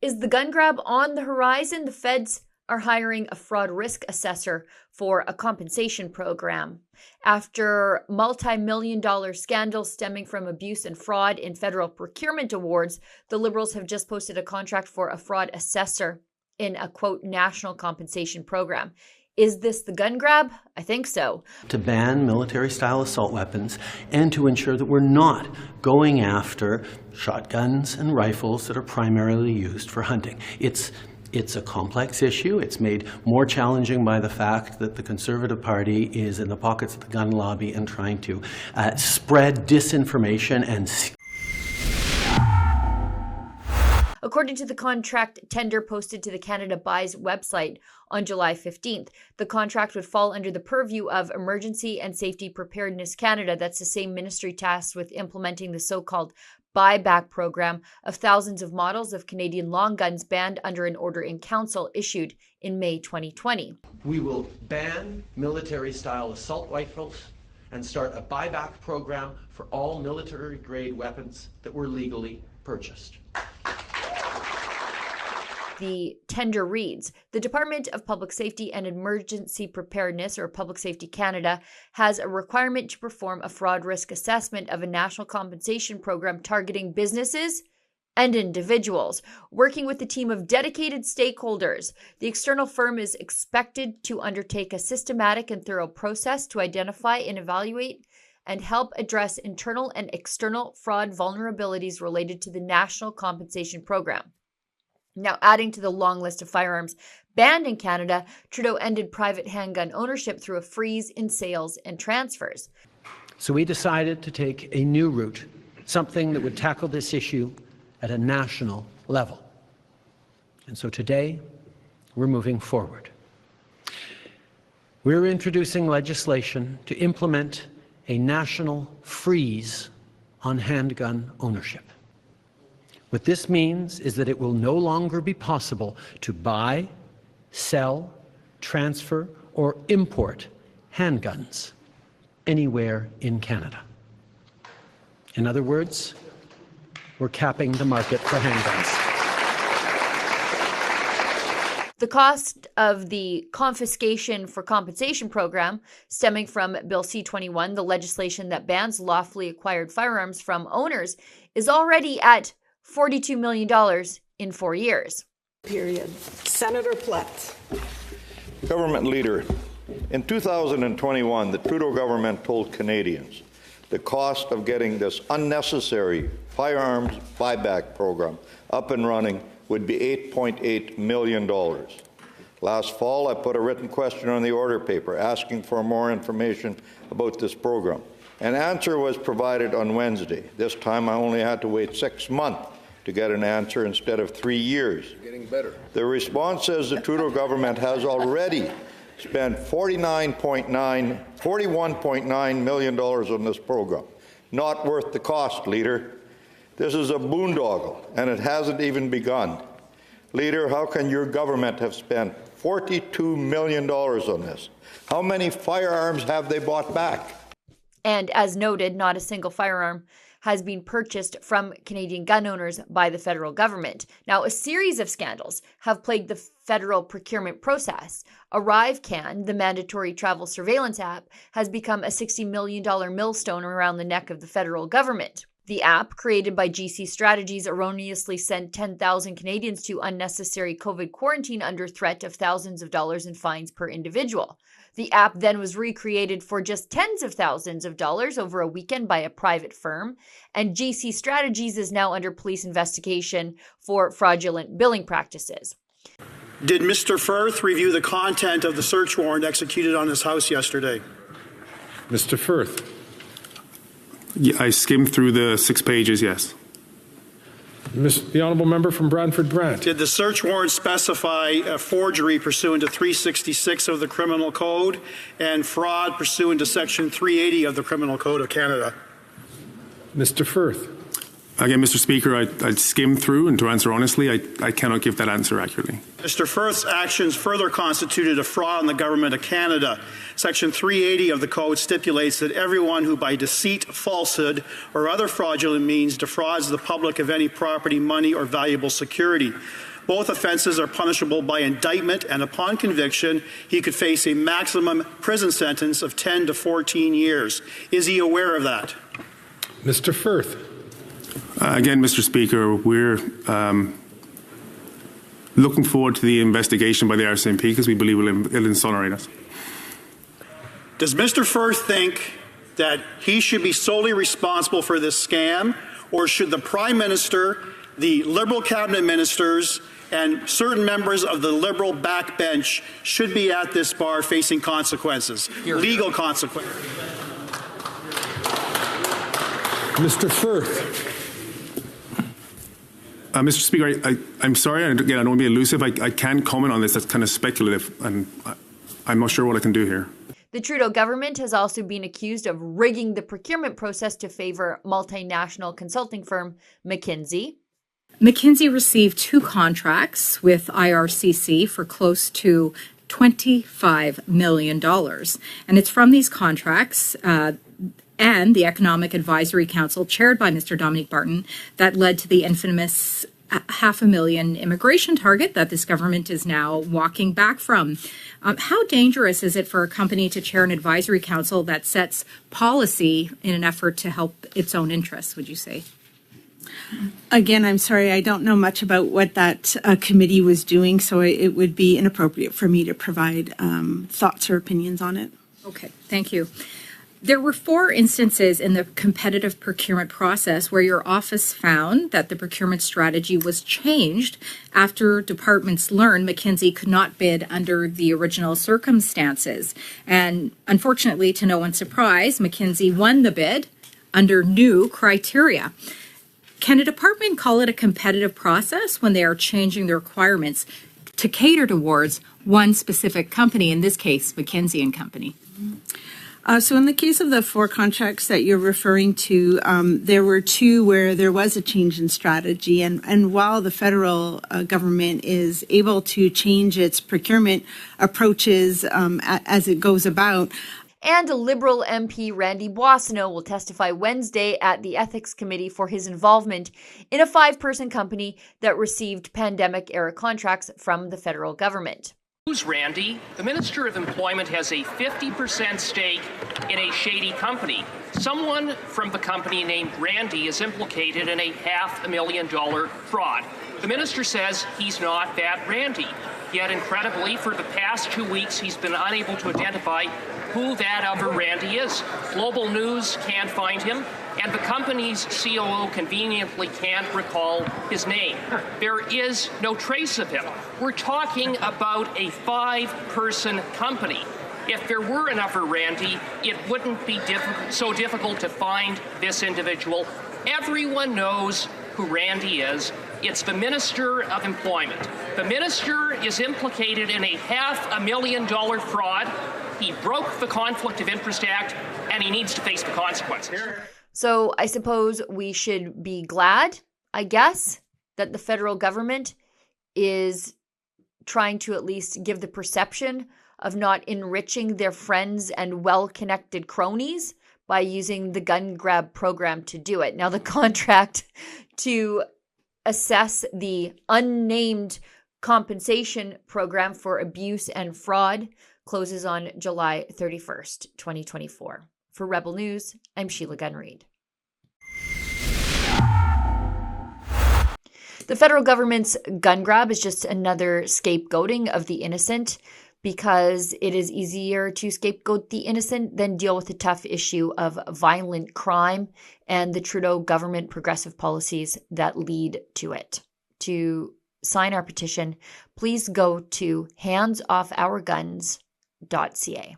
Is the gun grab on the horizon? The feds are hiring a fraud risk assessor for a compensation program. After multi-million-dollar scandals stemming from abuse and fraud in federal procurement awards, the Liberals have just posted a contract for a fraud assessor in a, quote, national compensation program. Is this the gun grab? I think so. To ban military-style assault weapons and to ensure that we're not going after shotguns and rifles that are primarily used for hunting. It's a complex issue. It's made more challenging by the fact that the Conservative Party is in the pockets of the gun lobby and trying to spread disinformation and... According to the contract tender posted to the Canada Buys website on July 15th, the contract would fall under the purview of Emergency and Safety Preparedness Canada. That's the same ministry tasked with implementing the so-called Buyback program of thousands of models of Canadian long guns banned under an order in council issued in May 2020. We will ban military-style assault rifles and start a buyback program for all military-grade weapons that were legally purchased. The tender reads, the Department of Public Safety and Emergency Preparedness, or Public Safety Canada, has a requirement to perform a fraud risk assessment of a national compensation program targeting businesses and individuals. Working with a team of dedicated stakeholders, the external firm is expected to undertake a systematic and thorough process to identify and evaluate and help address internal and external fraud vulnerabilities related to the national compensation program. Now, adding to the long list of firearms banned in Canada, Trudeau ended private handgun ownership through a freeze in sales and transfers. So we decided to take a new route, something that would tackle this issue at a national level. And so today, we're moving forward. We're introducing legislation to implement a national freeze on handgun ownership. What this means is that it will no longer be possible to buy, sell, transfer, or import handguns anywhere in Canada. In other words, we're capping the market for handguns. The cost of the confiscation for compensation program stemming from Bill C-21, the legislation that bans lawfully acquired firearms from owners, is already at $42 million in 4 years. Period. Senator Platt. Government leader, in 2021, the Trudeau government told Canadians the cost of getting this unnecessary firearms buyback program up and running would be $8.8 million. Last fall, I put a written question on the order paper asking for more information about this program. An answer was provided on Wednesday. This time I only had to wait 6 months to get an answer instead of 3 years. Getting better. The response says the Trudeau government has already spent $41.9 million on this program. Not worth the cost, Leader. This is a boondoggle, and it hasn't even begun. Leader, how can your government have spent $42 million on this? How many firearms have they bought back? And as noted, not a single firearm has been purchased from Canadian gun owners by the federal government. Now, a series of scandals have plagued the federal procurement process. ArriveCAN, the mandatory travel surveillance app, has become a $60 million millstone around the neck of the federal government. The app, created by GC Strategies, erroneously sent 10,000 Canadians to unnecessary COVID quarantine under threat of thousands of dollars in fines per individual. The app then was recreated for just tens of thousands of dollars over a weekend by a private firm, and GC Strategies is now under police investigation for fraudulent billing practices. Did Mr. Firth review the content of the search warrant executed on his house yesterday? Mr. Firth. Yeah, I skimmed through the 6 pages, yes. The honourable member from Brantford Brant. Did the search warrant specify a forgery pursuant to 366 of the Criminal Code and fraud pursuant to Section 380 of the Criminal Code of Canada? Mr. Firth. Again, Mr. Speaker, I skimmed through, and to answer honestly, I cannot give that answer accurately. Mr. Firth's actions further constituted a fraud on the Government of Canada. Section 380 of the Code stipulates that everyone who by deceit, falsehood, or other fraudulent means defrauds the public of any property, money, or valuable security. Both offences are punishable by indictment, and upon conviction, he could face a maximum prison sentence of 10 to 14 years. Is he aware of that? Mr. Firth. Again, Mr. Speaker, we're looking forward to the investigation by the RCMP because we believe it'll exonerate us. Does Mr. Firth think that he should be solely responsible for this scam, or should the Prime Minister, the Liberal cabinet ministers, and certain members of the Liberal backbench should be at this bar facing consequences, legal consequences? Mr. Firth. Mr. Speaker, I'm sorry, again, I don't want to be elusive. I can't comment on this. That's kind of speculative, and I'm not sure what I can do here. The Trudeau government has also been accused of rigging the procurement process to favor multinational consulting firm McKinsey. McKinsey received 2 contracts with IRCC for close to $25 million. And it's from these contracts and the Economic Advisory Council, chaired by Mr. Dominic Barton, that led to the infamous 500,000 immigration target that this government is now walking back from. How dangerous is it for a company to chair an advisory council that sets policy in an effort to help its own interests, would you say? Again, I'm sorry, I don't know much about what that committee was doing, so it would be inappropriate for me to provide thoughts or opinions on it. Okay, thank you. There were 4 instances in the competitive procurement process where your office found that the procurement strategy was changed after departments learned McKinsey could not bid under the original circumstances. And unfortunately, to no one's surprise, McKinsey won the bid under new criteria. Can a department call it a competitive process when they are changing the requirements to cater towards one specific company, in this case, McKinsey and Company? So in the case of the 4 contracts that you're referring to, there were 2 where there was a change in strategy. And while the federal government is able to change its procurement approaches as it goes about, And Liberal MP Randy Boissonnault will testify Wednesday at the Ethics Committee for his involvement in a 5-person company that received pandemic-era contracts from the federal government. Who's Randy? The Minister of Employment has a 50% stake in a shady company. Someone from the company named Randy is implicated in a $500,000 fraud. The minister says he's not that Randy. Yet, incredibly, for the past 2 weeks, he's been unable to identify who that other Randy is. Global News can't find him, and the company's COO conveniently can't recall his name. There is no trace of him. We're talking about a 5-person company. If there were another Randy, it wouldn't be so difficult to find this individual. Everyone knows who Randy is. It's the Minister of Employment. The minister is implicated in a $500,000 fraud. He broke the Conflict of Interest Act, and he needs to face the consequences. So I suppose we should be glad, I guess, that the federal government is trying to at least give the perception of not enriching their friends and well-connected cronies by using the gun grab program to do it. Now, the contract to assess the unnamed compensation program for abuse and fraud closes on July 31st, 2024. For Rebel News, I'm Sheila Gunn Reid. The federal government's gun grab is just another scapegoating of the innocent, because it is easier to scapegoat the innocent than deal with the tough issue of violent crime and the Trudeau government progressive policies that lead to it. To sign our petition, please go to handsofourguns.ca.